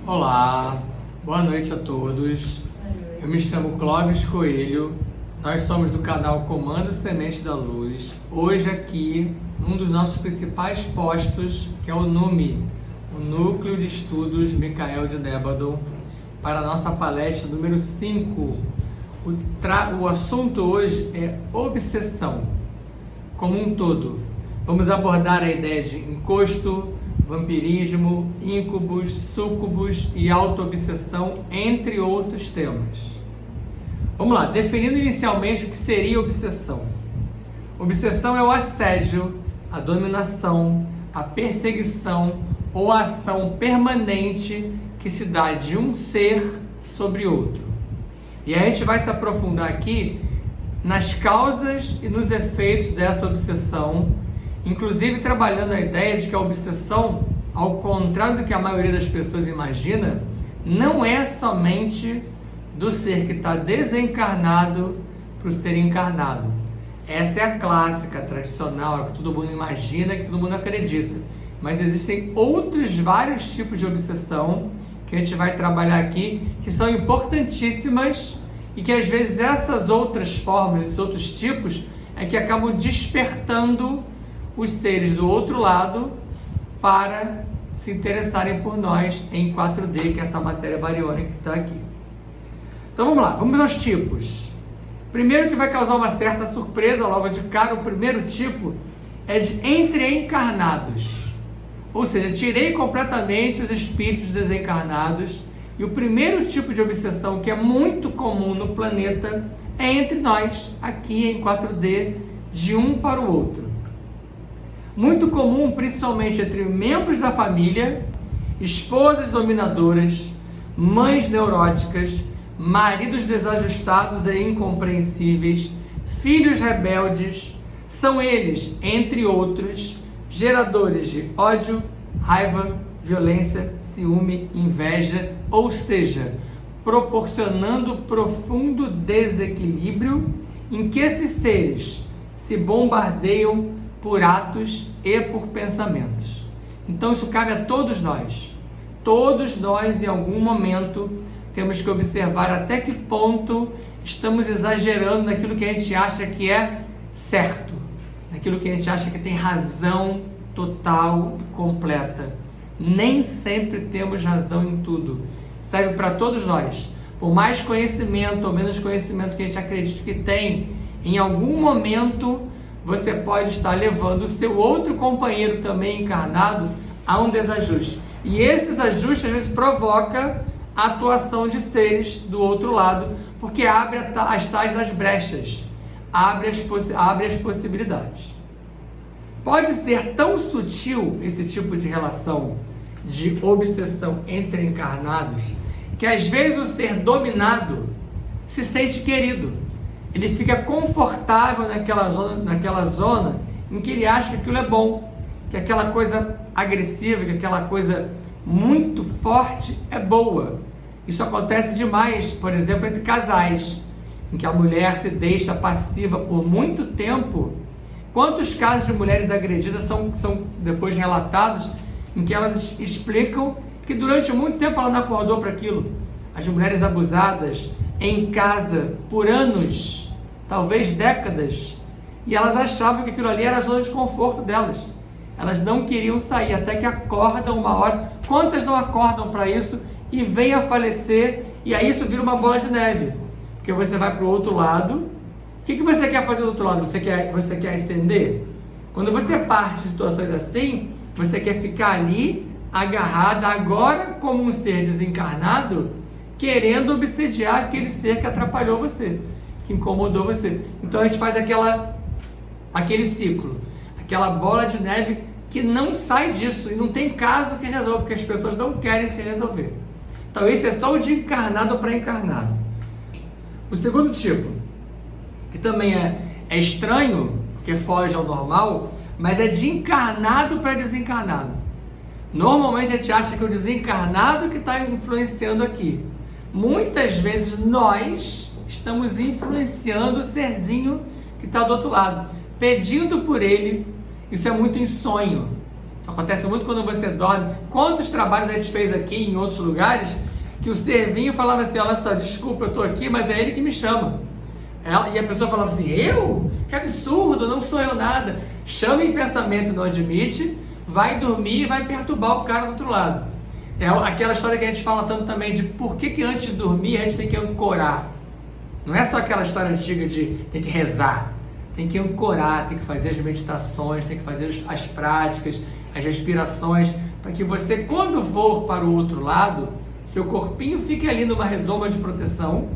Olá, boa noite a todos. Eu me chamo Clóvis Coelho. Nós somos do canal Comando Semente da Luz. Hoje aqui, num dos nossos principais postos, que é o NUME, o Núcleo de Estudos Micael de Débado, para a nossa palestra número 5. O assunto hoje é obsessão, como um todo. Vamos abordar a ideia de encosto, vampirismo, íncubos, súcubos e auto-obsessão, entre outros temas. Vamos lá, definindo inicialmente o que seria obsessão. Obsessão é o assédio, a dominação, a perseguição ou a ação permanente que se dá de um ser sobre outro. E a gente vai se aprofundar aqui nas causas e nos efeitos dessa obsessão, inclusive trabalhando a ideia de que a obsessão, ao contrário do que a maioria das pessoas imagina, não é somente do ser que está desencarnado para o ser encarnado. Essa é a clássica, a tradicional, a que todo mundo imagina, que todo mundo acredita. Mas existem outros vários tipos de obsessão que a gente vai trabalhar aqui, que são importantíssimas e que às vezes essas outras formas, esses outros tipos, é que acabam despertando os seres do outro lado para se interessarem por nós em 4D, que é essa matéria bariônica que está aqui. Então vamos lá, vamos aos tipos. Primeiro, que vai causar uma certa surpresa logo de cara, o primeiro tipo é de entre-encarnados. Ou seja, tirei completamente os espíritos desencarnados, e o primeiro tipo de obsessão que é muito comum no planeta é entre nós, aqui em 4D, de um para o outro. Muito comum, principalmente entre membros da família, esposas dominadoras, mães neuróticas, maridos desajustados e incompreensíveis, filhos rebeldes. São eles, entre outros, geradores de ódio, raiva, violência, ciúme, inveja, ou seja, proporcionando profundo desequilíbrio em que esses seres se bombardeiam por atos e por pensamentos. Então isso cabe a todos nós. Todos nós, em algum momento, temos que observar até que ponto estamos exagerando naquilo que a gente acha que é certo, naquilo que a gente acha que tem razão total e completa. Nem sempre temos razão em tudo. Serve para todos nós. Por mais conhecimento ou menos conhecimento que a gente acredite que tem, em algum momento você pode estar levando o seu outro companheiro também encarnado a um desajuste. E esse desajuste às vezes provoca a atuação de seres do outro lado, porque abre as tais das brechas, abre as possibilidades. Pode ser tão sutil esse tipo de relação de obsessão entre encarnados, que às vezes o ser dominado se sente querido. Ele fica confortável naquela zona em que ele acha que aquilo é bom, que aquela coisa agressiva, que aquela coisa muito forte é boa. Isso acontece demais, por exemplo, entre casais, em que a mulher se deixa passiva por muito tempo. Quantos casos de mulheres agredidas são depois relatados, em que elas explicam que durante muito tempo ela não acordou para aquilo. As mulheres abusadas em casa por anos, talvez décadas, e elas achavam que aquilo ali era a zona de conforto delas. Elas não queriam sair, até que acordam uma hora. Quantas não acordam para isso e vêm a falecer, e aí isso vira uma bola de neve, porque você vai para o outro lado. O que você quer fazer do outro lado? Você quer ascender? Quando você parte de situações assim, você quer ficar ali, agarrada, agora como um ser desencarnado, querendo obsediar aquele ser que atrapalhou você, que incomodou você. Então a gente faz aquele ciclo, aquela bola de neve que não sai disso, e não tem caso que resolva, porque as pessoas não querem se resolver. Então esse é só o de encarnado para encarnado. O segundo tipo, que também é estranho, porque foge ao normal, mas é de encarnado para desencarnado. Normalmente a gente acha que é o desencarnado que está influenciando aqui. Muitas vezes nós estamos influenciando o serzinho que está do outro lado, pedindo por ele. Isso é muito em sonho. Isso acontece muito quando você dorme. Quantos trabalhos a gente fez aqui em outros lugares que o servinho falava assim, olha só, desculpa, eu estou aqui, mas é ele que me chama. E a pessoa falava assim, eu? Que absurdo, não sou eu nada. Chama em pensamento e não admite, vai dormir e vai perturbar o cara do outro lado. É aquela história que a gente fala tanto também de por que antes de dormir a gente tem que ancorar. Não é só aquela história antiga de tem que rezar. Tem que ancorar, tem que fazer as meditações, tem que fazer as práticas, as respirações, para que você, quando for para o outro lado, seu corpinho fique ali numa redoma de proteção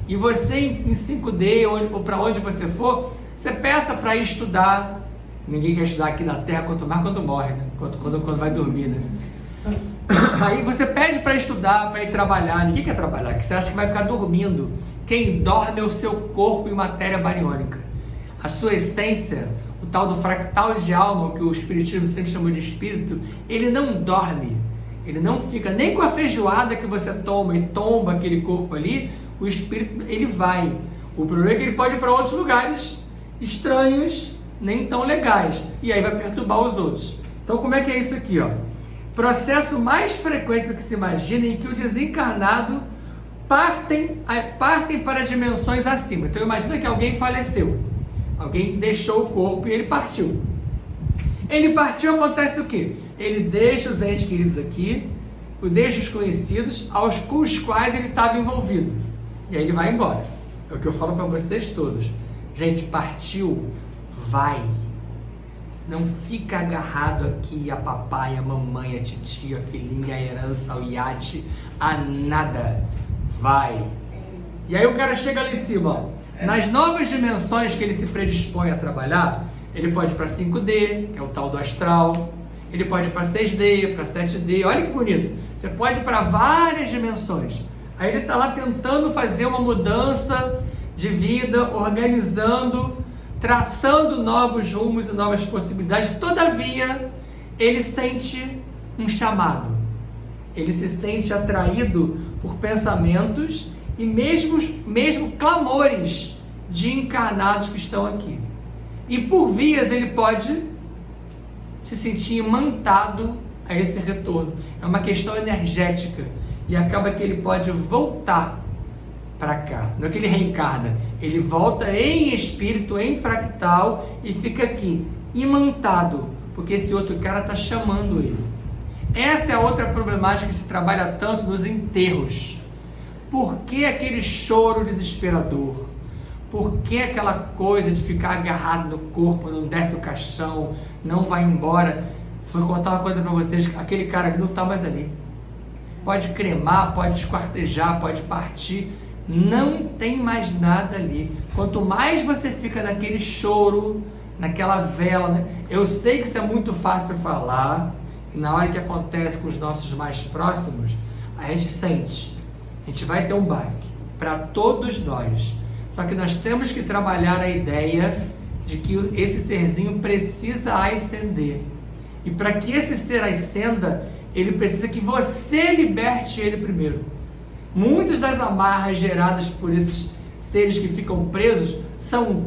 e você em 5D ou para onde você for, você peça para ir estudar. Ninguém quer estudar aqui na Terra, quanto mais quando morre, né? Quando vai dormir, né? Aí você pede para estudar, para ir trabalhar. Ninguém quer trabalhar, que você acha que vai ficar dormindo. Quem dorme é o seu corpo em matéria bariônica. A sua essência, o tal do fractal de alma, que o espiritismo sempre chamou de espírito, ele não dorme. Ele não fica nem com a feijoada que você toma e tomba aquele corpo ali, o espírito, ele vai. O problema é que ele pode ir para outros lugares estranhos, nem tão legais, e aí vai perturbar os outros. Então como é que é isso aqui, ó? Processo mais frequente do que se imagina, em que o desencarnado partem para dimensões acima. Então imagina que alguém faleceu, alguém deixou o corpo e ele partiu. Ele partiu, acontece o quê? Ele deixa os entes queridos aqui, deixa os conhecidos com os quais ele estava envolvido. E aí ele vai embora. É o que eu falo para vocês todos. Gente, partiu, vai. Não fica agarrado aqui a papai, a mamãe, a titia, a filhinha, a herança, ao iate, a nada. Vai. E aí o cara chega ali em cima, ó. Nas novas dimensões que ele se predispõe a trabalhar, ele pode ir para 5D, que é o tal do astral. Ele pode ir para 6D, para 7D. Olha que bonito. Você pode ir para várias dimensões. Aí ele está lá tentando fazer uma mudança de vida, organizando, traçando novos rumos e novas possibilidades. Todavia, ele sente um chamado. Ele se sente atraído por pensamentos e mesmo clamores de encarnados que estão aqui. E por vias ele pode se sentir imantado a esse retorno. É uma questão energética. E acaba que ele pode voltar para cá. Não é que ele reencarna. Ele volta em espírito, em fractal e fica aqui, imantado. Porque esse outro cara está chamando ele. Essa é a outra problemática que se trabalha tanto nos enterros. Por que aquele choro desesperador? Por que aquela coisa de ficar agarrado no corpo, não desce o caixão, não vai embora? Vou contar uma coisa para vocês, aquele cara que não está mais ali. Pode cremar, pode esquartejar, pode partir, não tem mais nada ali. Quanto mais você fica naquele choro, naquela vela, né? Eu sei que isso é muito fácil falar, e na hora que acontece com os nossos mais próximos, a gente sente, a gente vai ter um baque, para todos nós. Só que nós temos que trabalhar a ideia de que esse serzinho precisa ascender. E para que esse ser ascenda, ele precisa que você liberte ele primeiro. Muitas das amarras geradas por esses seres que ficam presos são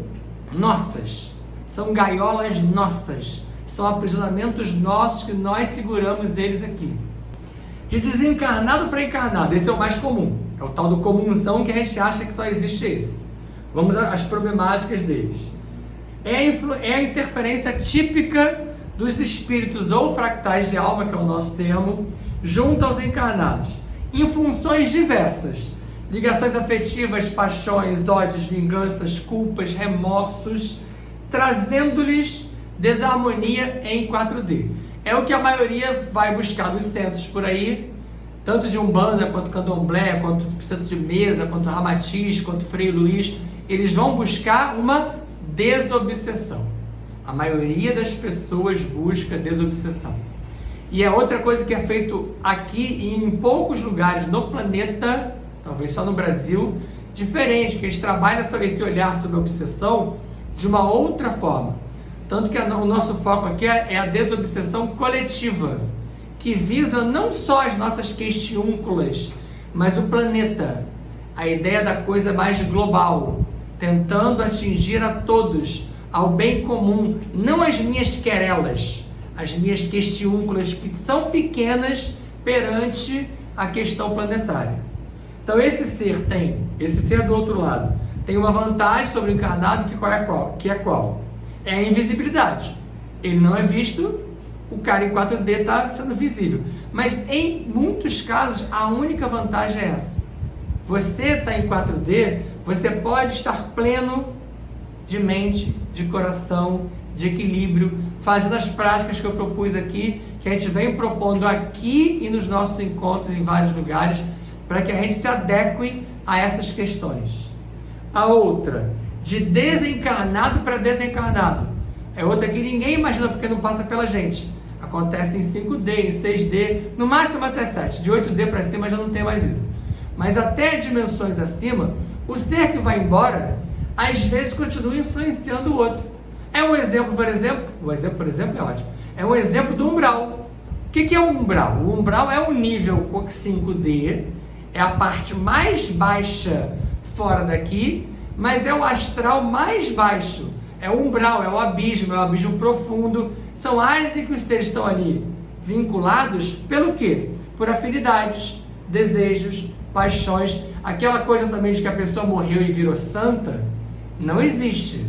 nossas, são gaiolas nossas, são aprisionamentos nossos que nós seguramos eles aqui. De desencarnado para encarnado, esse é o mais comum, é o tal do comunzão que a gente acha que só existe esse. Vamos às problemáticas deles. É a interferência típica dos espíritos ou fractais de alma, que é o nosso termo, junto aos encarnados, em funções diversas, ligações afetivas, paixões, ódios, vinganças, culpas, remorsos, trazendo-lhes desarmonia em 4D. É o que a maioria vai buscar nos centros por aí, tanto de Umbanda, quanto Candomblé, quanto centro de mesa, quanto Ramatiz, quanto Frei Luiz. Eles vão buscar uma desobsessão. A maioria das pessoas busca desobsessão. E é outra coisa que é feito aqui e em poucos lugares no planeta, talvez só no Brasil, diferente, que eles trabalham esse olhar sobre a obsessão de uma outra forma. Tanto que o nosso foco aqui é a desobsessão coletiva, que visa não só as nossas questiúnculas, mas o planeta. A ideia da coisa mais global, tentando atingir a todos, ao bem comum, não as minhas querelas, as minhas questiúnculas, que são pequenas perante a questão planetária. Então esse ser do outro lado, tem uma vantagem sobre o encarnado, que é qual? É a invisibilidade. Ele não é visto, o cara em 4D está sendo visível. Mas em muitos casos, a única vantagem é essa. Você está em 4D, você pode estar pleno de mente, de coração, de equilíbrio, fazendo as práticas que eu propus aqui, que a gente vem propondo aqui e nos nossos encontros em vários lugares, para que a gente se adeque a essas questões. A outra, de desencarnado para desencarnado, é outra que ninguém imagina porque não passa pela gente. Acontece em 5D, em 6D, no máximo até 7. De 8D para cima já não tem mais isso. Mas até dimensões acima, o ser que vai embora, às vezes continua influenciando o outro. É um exemplo, por exemplo é ótimo. É um exemplo do umbral. O que é o umbral? O umbral é um nível 5D, é a parte mais baixa fora daqui, mas é o astral mais baixo. É o umbral, é o abismo profundo. São áreas em que os seres estão ali vinculados pelo quê? Por afinidades, desejos, paixões. Aquela coisa também de que a pessoa morreu e virou santa, não existe.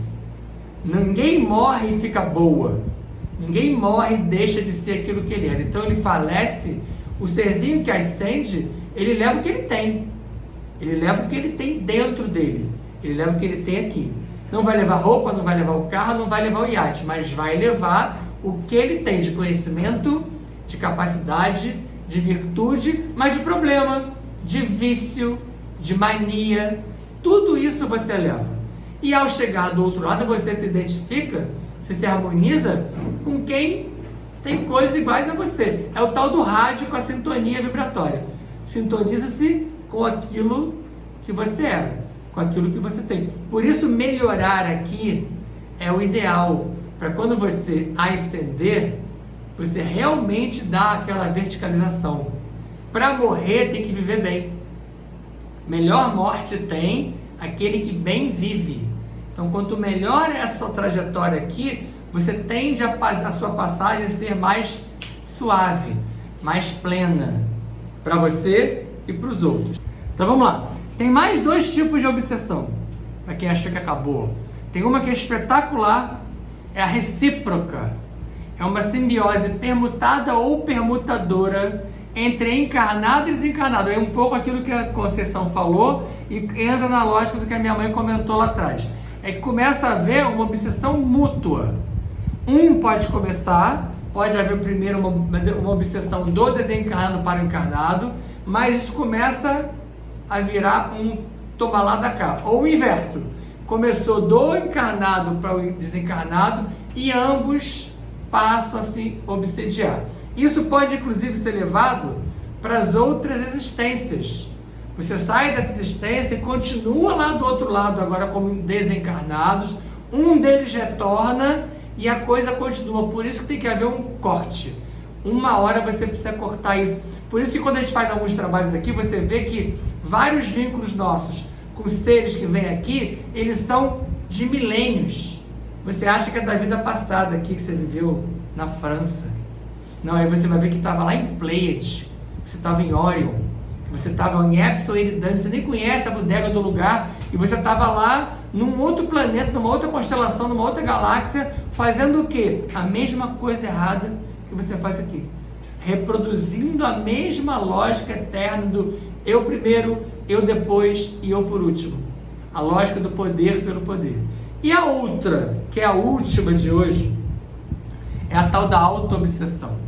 Ninguém morre e fica boa. Ninguém morre e deixa de ser aquilo que ele era. Então ele falece, o serzinho que ascende, ele leva o que ele tem. Ele leva o que ele tem dentro dele. Ele leva o que ele tem aqui. Não vai levar roupa, não vai levar o carro, não vai levar o iate, mas vai levar o que ele tem de conhecimento, de capacidade, de virtude, mas de problema, de vício, de mania. Tudo isso você leva. E ao chegar do outro lado, você se identifica, você se harmoniza com quem tem coisas iguais a você. É o tal do rádio com a sintonia vibratória. Sintoniza-se com aquilo que você era, com aquilo que você tem. Por isso, melhorar aqui é o ideal, para quando você ascender, você realmente dá aquela verticalização. Para morrer, tem que viver bem. Melhor morte tem aquele que bem vive. Então, quanto melhor é a sua trajetória aqui, você tende a sua passagem a ser mais suave, mais plena, para você e para os outros. Então, vamos lá. Tem mais 2 tipos de obsessão, para quem achou que acabou. Tem uma que é espetacular, é a recíproca. É uma simbiose permutada ou permutadora entre encarnado e desencarnado. É um pouco aquilo que a Conceição falou e entra na lógica do que a minha mãe comentou lá atrás. É que começa a haver uma obsessão mútua. Pode começar, pode haver primeiro uma obsessão do desencarnado para o encarnado, mas isso começa a virar um toma lá da cá. Ou o inverso. Começou do encarnado para o desencarnado e ambos passam a se obsediar. Isso pode, inclusive, ser levado para as outras existências. Você sai dessa existência e continua lá do outro lado, agora como desencarnados. Um deles retorna e a coisa continua. Por isso que tem que haver um corte. Uma hora você precisa cortar isso. Por isso que quando a gente faz alguns trabalhos aqui, você vê que vários vínculos nossos com seres que vêm aqui, eles são de milênios. Você acha que é da vida passada aqui que você viveu na França. Não, aí você vai ver que estava lá em Pleiades, que você estava em Órion, que você estava em Epsilon Eridani, você nem conhece a bodega do lugar, e você estava lá num outro planeta, numa outra constelação, numa outra galáxia, fazendo o quê? A mesma coisa errada que você faz aqui. Reproduzindo a mesma lógica eterna do eu primeiro, eu depois e eu por último. A lógica do poder pelo poder. E a outra, que é a última de hoje, é a tal da auto-obsessão.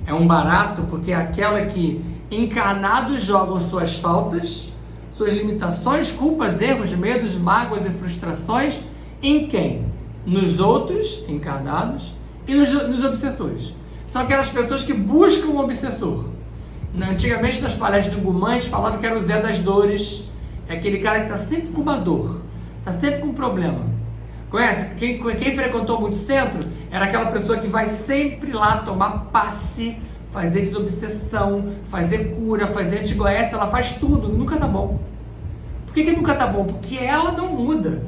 É um barato porque é aquela que encarnados jogam suas faltas, suas limitações, culpas, erros, medos, mágoas e frustrações em quem? Nos outros encarnados e nos obsessores. São aquelas pessoas que buscam um obsessor. Antigamente, nas palestras do Guimarães, falavam que era o Zé das Dores. É aquele cara que está sempre com uma dor, está sempre com um problema. Conhece? Quem frequentou muito centro era aquela pessoa que vai sempre lá tomar passe, fazer desobsessão, fazer cura, fazer antigoeste, ela faz tudo, nunca tá bom. Por que nunca tá bom? Porque ela não muda.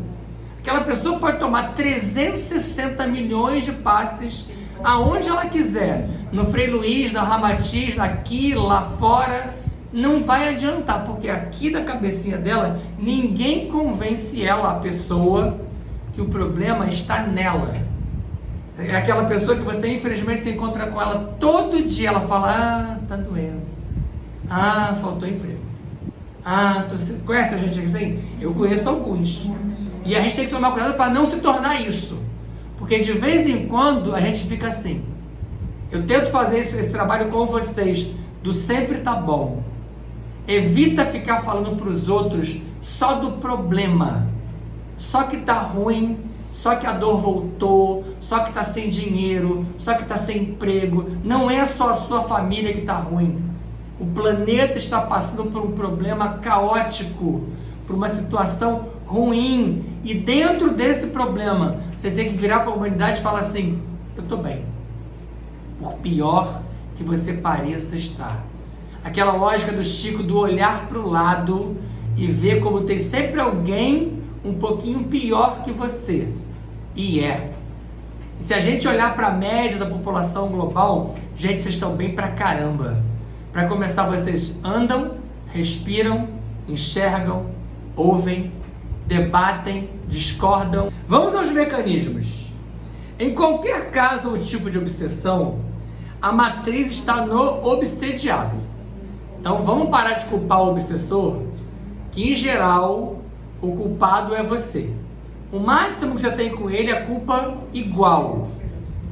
Aquela pessoa pode tomar 360 milhões de passes, aonde ela quiser, no Frei Luiz, na Ramatiz, aqui, lá fora, não vai adiantar, porque aqui da cabecinha dela, ninguém convence ela, a pessoa, que o problema está nela. É aquela pessoa que você infelizmente se encontra com ela todo dia, ela fala, tá doendo, faltou emprego, conhece a gente assim? Eu conheço alguns, e a gente tem que tomar cuidado para não se tornar isso, porque de vez em quando a gente fica assim. Eu tento fazer esse trabalho com vocês, do sempre tá bom. Evita ficar falando para os outros só do problema, só que tá ruim, só que a dor voltou, só que tá sem dinheiro, só que tá sem emprego. Não é só a sua família que tá ruim. O planeta está passando por um problema caótico, por uma situação ruim. E dentro desse problema, você tem que virar para a humanidade e falar assim, eu tô bem. Por pior que você pareça estar. Aquela lógica do Chico, do olhar para o lado e ver como tem sempre alguém um pouquinho pior que você. E se a gente olhar para a média da população global, gente, vocês estão bem pra caramba. Para começar, vocês andam, respiram, enxergam, ouvem, debatem, discordam. Vamos aos mecanismos. Em qualquer caso ou tipo de obsessão, a matriz está no obsediado. Então vamos parar de culpar o obsessor, que em geral o culpado é você. O máximo que você tem com ele é culpa igual,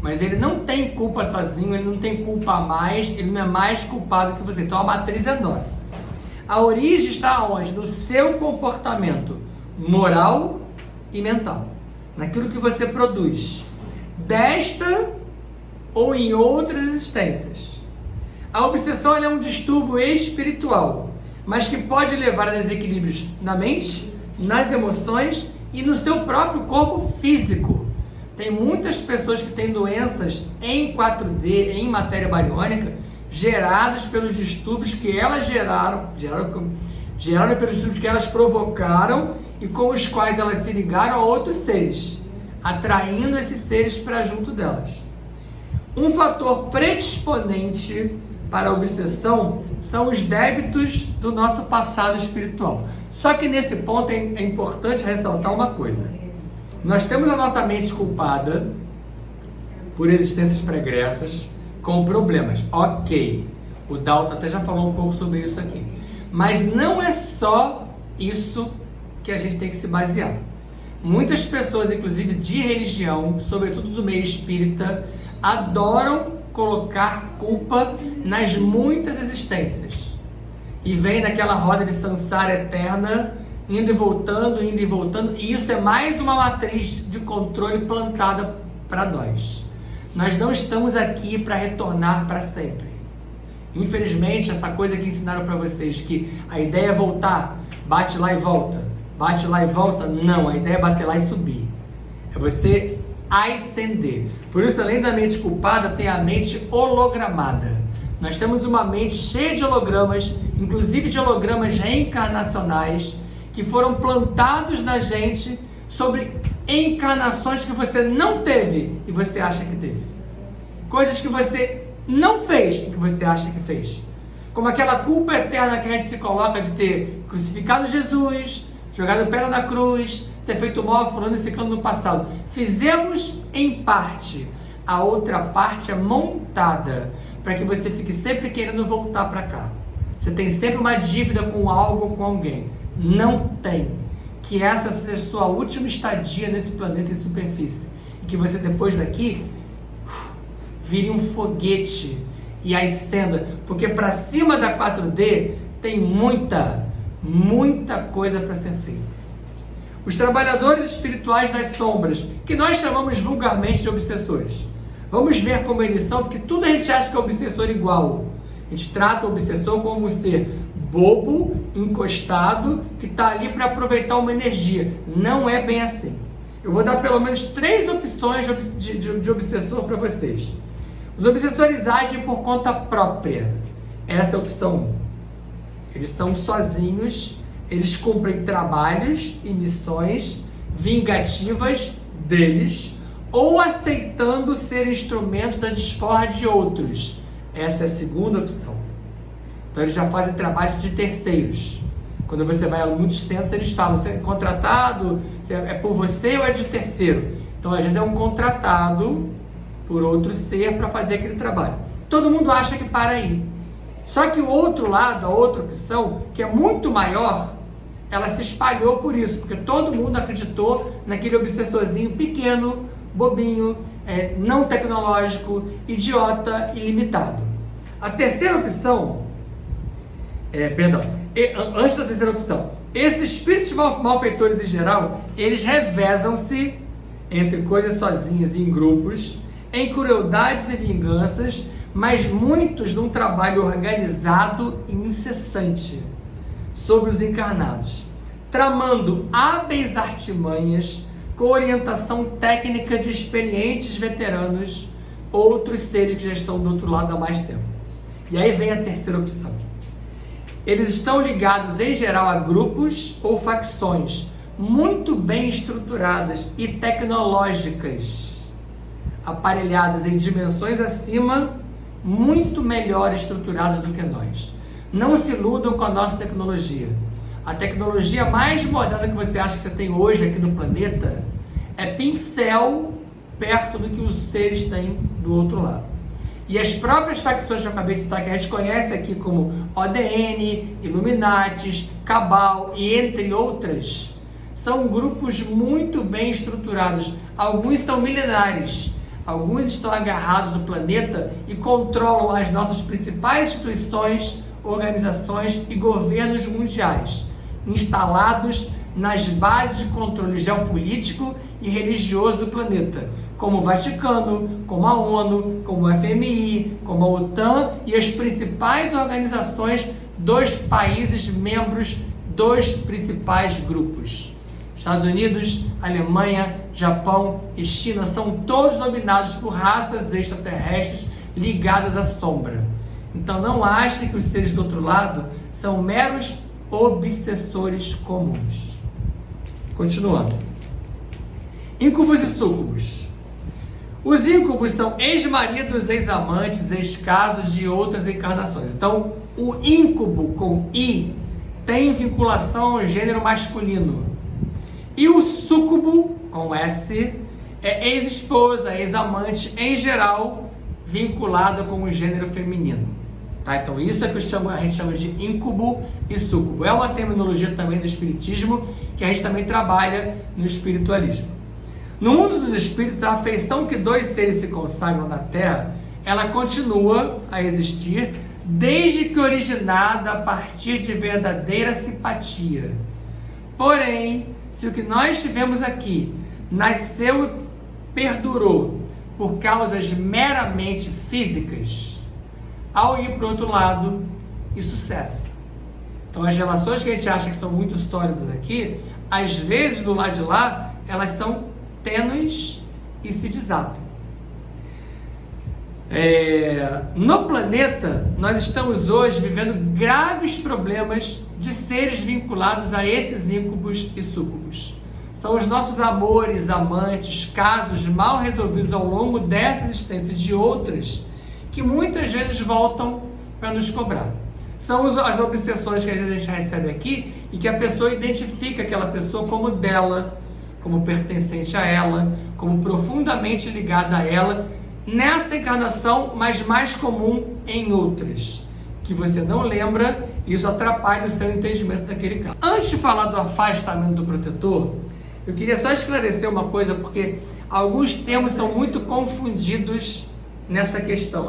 mas ele não tem culpa sozinho, ele não tem culpa a mais, ele não é mais culpado que você. Então a matriz é nossa. A origem está onde? No seu comportamento moral e mental, naquilo que você produz, desta ou em outras existências. A obsessão é um distúrbio espiritual, mas que pode levar a desequilíbrios na mente, nas emoções e no seu próprio corpo físico. Tem muitas pessoas que têm doenças em 4D, em matéria bariônica, geradas pelos distúrbios que elas geraram pelos distúrbios que elas provocaram e com os quais elas se ligaram a outros seres, atraindo esses seres para junto delas. Um fator predisponente para a obsessão são os débitos do nosso passado espiritual. Só que nesse ponto é importante ressaltar uma coisa. Nós temos a nossa mente culpada por existências pregressas com problemas. Ok, o Dalton até já falou um pouco sobre isso aqui. Mas não é só isso que a gente tem que se basear. Muitas pessoas, inclusive de religião, sobretudo do meio espírita, adoram colocar culpa nas muitas existências. E vem naquela roda de samsara eterna, indo e voltando, e isso é mais uma matriz de controle plantada para nós. Nós não estamos aqui para retornar para sempre. Infelizmente, essa coisa que ensinaram para vocês, que a ideia é voltar, bate lá e volta, não, a ideia é bater lá e subir. É você ascender. Por isso, além da mente culpada, tem a mente hologramada. Nós temos uma mente cheia de hologramas, inclusive de hologramas reencarnacionais, que foram plantados na gente sobre encarnações que você não teve e você acha que teve. Coisas que você não fez e que você acha que fez. Como aquela culpa eterna que a gente se coloca de ter crucificado Jesus, jogado pedra na cruz, ter feito mal a fulano e ciclano no passado. Fizemos em parte. A outra parte é montada para que você fique sempre querendo voltar para cá. Você tem sempre uma dívida com algo ou com alguém. Não tem. Que essa seja a sua última estadia nesse planeta em superfície. E que você depois daqui vire um foguete e ascenda. Porque para cima da 4D tem muita coisa para ser feita. Os trabalhadores espirituais das sombras, que nós chamamos vulgarmente de obsessores. Vamos ver como eles são, porque tudo a gente acha que é obsessor igual. A gente trata o obsessor como um ser bobo, encostado, que está ali para aproveitar uma energia. Não é bem assim. Eu vou dar pelo menos 3 opções de obsessor para vocês. Os obsessores agem por conta própria. Essa é a opção 1. Eles são sozinhos, eles cumprem trabalhos e missões vingativas deles, ou aceitando ser instrumentos da desforra de outros. Essa é a segunda opção. Então eles já fazem trabalho de terceiros. Quando você vai a muitos centros, eles falam, você é contratado, é por você ou é de terceiro? Então às vezes é um contratado por outro ser para fazer aquele trabalho. Todo mundo acha que para aí. Só que o outro lado, a outra opção, que é muito maior, ela se espalhou por isso, porque todo mundo acreditou naquele obsessorzinho pequeno, bobinho, não tecnológico, idiota e limitado. A terceira opção, antes da terceira opção, esses espíritos malfeitores em geral, eles revezam-se entre coisas sozinhas e em grupos, em crueldades e vinganças, mas muitos num trabalho organizado e incessante sobre os encarnados, tramando hábeis artimanhas com orientação técnica de experientes veteranos, outros seres que já estão do outro lado há mais tempo. E aí vem a terceira opção. Eles estão ligados em geral a grupos ou facções muito bem estruturadas e tecnológicas, aparelhadas em dimensões acima, muito melhor estruturadas do que nós. Não se iludam com a nossa tecnologia. A tecnologia mais moderna que você acha que você tem hoje aqui no planeta é pincel perto do que os seres têm do outro lado. E as próprias facções que eu acabei de citar, que a gente conhece aqui como ODN, Illuminatis, Cabal e entre outras, são grupos muito bem estruturados. Alguns são milenares. Alguns estão agarrados no planeta e controlam as nossas principais instituições, organizações e governos mundiais, instalados nas bases de controle geopolítico e religioso do planeta, como o Vaticano, como a ONU, como o FMI, como a OTAN e as principais organizações dos países membros dos principais grupos. Estados Unidos, Alemanha, Japão e China são todos dominados por raças extraterrestres ligadas à sombra. Então não achem que os seres do outro lado são meros obsessores comuns. Continuando. Íncubos e súcubos. Os íncubos são ex-maridos, ex-amantes, ex-casos de outras encarnações. Então, o íncubo com I tem vinculação ao gênero masculino. E o súcubo, com S, é ex-esposa, ex-amante, em geral, vinculado com o gênero feminino. Tá? Então isso é que a gente chama de íncubo e súcubo. É uma terminologia também do espiritismo, que a gente também trabalha no espiritualismo. No mundo dos espíritos, a afeição que dois seres se consagram na Terra, ela continua a existir, desde que originada a partir de verdadeira simpatia. Porém, se o que nós tivemos aqui nasceu e perdurou por causas meramente físicas, ao ir para o outro lado, isso cessa. Então as relações que a gente acha que são muito sólidas aqui, às vezes do lado de lá, elas são tênues e se desatam. No planeta, nós estamos hoje vivendo graves problemas de seres vinculados a esses íncubos e súcubos. São os nossos amores, amantes, casos mal resolvidos ao longo dessa existência e de outras, que muitas vezes voltam para nos cobrar. São as obsessões que às vezes a gente recebe aqui e que a pessoa identifica aquela pessoa como dela, como pertencente a ela, como profundamente ligada a ela, nessa encarnação, mas mais comum em outras, que você não lembra, e isso atrapalha o seu entendimento daquele caso. Antes de falar do afastamento do protetor, eu queria só esclarecer uma coisa, porque alguns termos são muito confundidos nessa questão.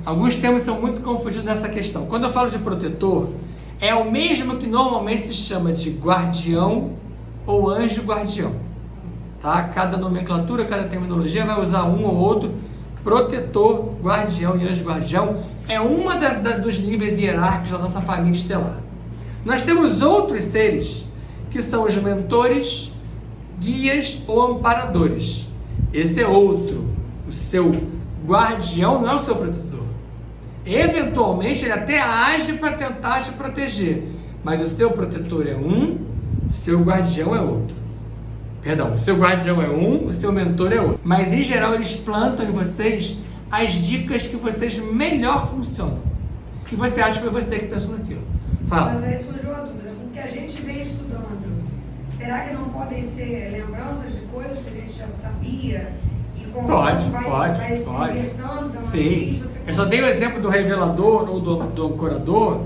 Alguns termos são muito confundidos nessa questão. Quando eu falo de protetor, é o mesmo que normalmente se chama de guardião ou anjo guardião. Tá? Cada nomenclatura, cada terminologia vai usar um ou outro. Protetor, guardião e anjo guardião é uma dos níveis hierárquicos da nossa família estelar. Nós temos outros seres que são os mentores, guias ou amparadores. Esse é outro. O seu guardião não é o seu protetor. Eventualmente ele até age para tentar te proteger, mas o seu protetor é um, seu guardião é outro. Perdão, o seu guardião é um, o seu mentor é outro. Mas em geral eles plantam em vocês as dicas que vocês melhor funcionam. E você acha que foi você que pensou naquilo. Fala. Mas aí surgiu a dúvida, o que a gente vem estudando, será que não podem ser lembranças de coisas que a gente já sabia? E Pode. se libertando da Sim. Eu só dei o exemplo do revelador ou do ancorador,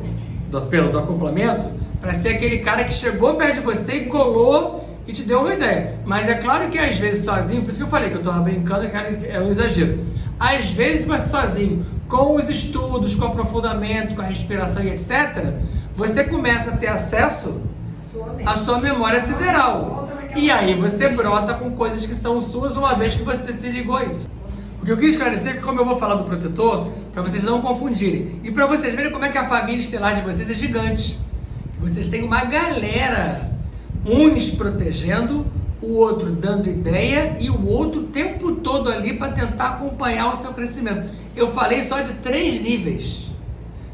do acoplamento, para ser aquele cara que chegou perto de você e colou e te deu uma ideia. Mas é claro que às vezes sozinho, por isso que eu falei que eu estava brincando, é um exagero. Às vezes você sozinho, com os estudos, com o aprofundamento, com a respiração e etc., você começa a ter acesso à sua memória sideral. E aí você brota com coisas que são suas uma vez que você se ligou a isso. O que eu quis esclarecer é que, como eu vou falar do protetor, para vocês não confundirem, e para vocês verem como é que a família estelar de vocês é gigante. Que vocês têm uma galera, uns protegendo, o outro dando ideia e o outro o tempo todo ali para tentar acompanhar o seu crescimento. Eu falei só de 3 níveis,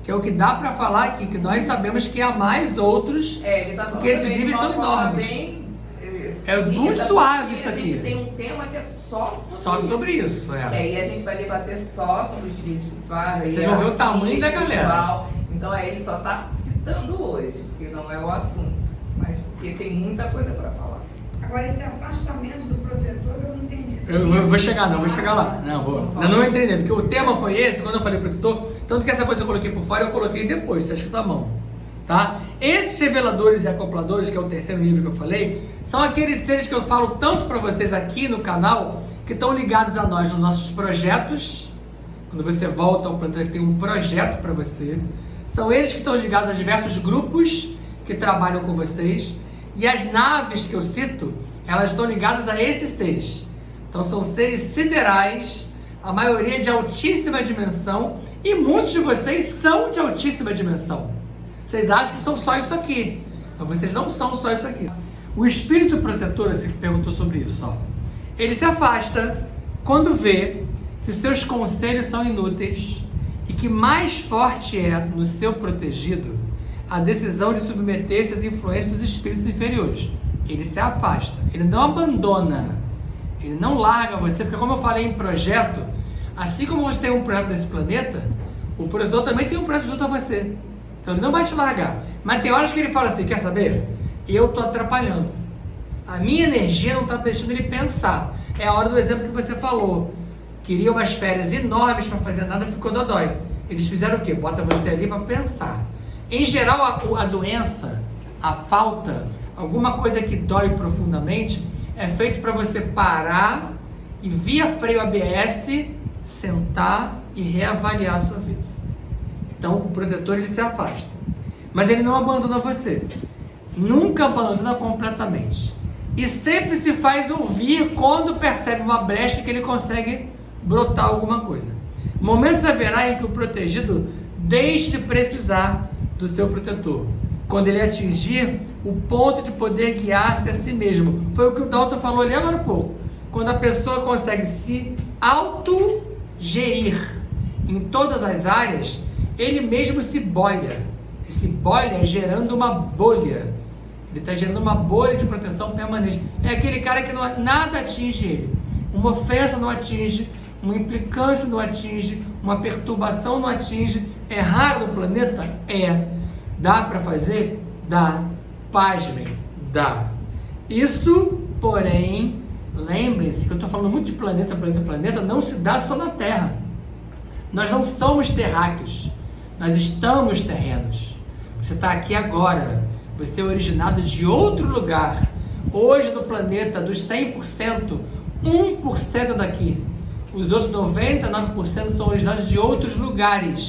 que é o que dá para falar aqui, que nós sabemos que há mais outros, porque esses níveis são enormes. É muito suave isso aqui. A gente tem um tema que é só sobre isso. E aí a gente vai debater só sobre os dias espirituais. Vocês vão ver o tamanho da galera. Então aí ele só está citando hoje, porque não é o assunto, mas porque tem muita coisa para falar. Agora, esse afastamento do protetor, eu não entendi. Eu vou chegar lá. Não entrei nele, porque o tema foi esse, quando eu falei protetor, tanto que essa coisa eu coloquei por fora, eu coloquei depois, você acha que tá bom. Tá? Esses reveladores e acopladores, que é o terceiro nível que eu falei, são aqueles seres que eu falo tanto para vocês aqui no canal, que estão ligados a nós nos nossos projetos. Quando você volta ao planeta, tem um projeto para você. São eles que estão ligados a diversos grupos que trabalham com vocês. E as naves que eu cito, elas estão ligadas a esses seres. Então são seres siderais, a maioria de altíssima dimensão, e muitos de vocês são de altíssima dimensão. Vocês acham que são só isso aqui, mas vocês não são só isso aqui. O espírito protetor, você que perguntou sobre isso, ó, ele se afasta quando vê que os seus conselhos são inúteis e que mais forte é no seu protegido a decisão de submeter-se às influências dos espíritos inferiores. Ele se afasta, ele não abandona, ele não larga você, porque como eu falei em projeto, assim como você tem um projeto nesse planeta, o protetor também tem um projeto junto a você. Então ele não vai te largar. Mas tem horas que ele fala assim, quer saber? Eu estou atrapalhando. A minha energia não está deixando ele pensar. É a hora do exemplo que você falou. Queria umas férias enormes para fazer nada, ficou dodói. Eles fizeram o quê? Bota você ali para pensar. Em geral, a doença, a falta, alguma coisa que dói profundamente, é feito para você parar e via freio ABS, sentar e reavaliar a sua vida. Então, o protetor, ele se afasta. Mas ele não abandona você. Nunca abandona completamente. E sempre se faz ouvir quando percebe uma brecha que ele consegue brotar alguma coisa. Momentos haverá em que o protegido deixe de precisar do seu protetor. Quando ele atingir o ponto de poder guiar-se a si mesmo. Foi o que o Dalton falou ali agora há pouco. Quando a pessoa consegue se autogerir em todas as áreas, ele mesmo se bolha. Esse bolha é gerando uma bolha. Ele está gerando uma bolha de proteção permanente. É aquele cara que nada atinge ele. Uma ofensa não atinge, uma implicância não atinge, uma perturbação não atinge. É raro no planeta? É. Dá para fazer? Dá. Pasmem? Dá. Isso, porém, lembrem-se que eu estou falando muito de planeta, não se dá só na Terra. Nós não somos terráqueos. Nós estamos terrenos. Você está aqui agora. Você é originado de outro lugar. Hoje no planeta, dos 100%, 1% daqui. Os outros 99% são originados de outros lugares.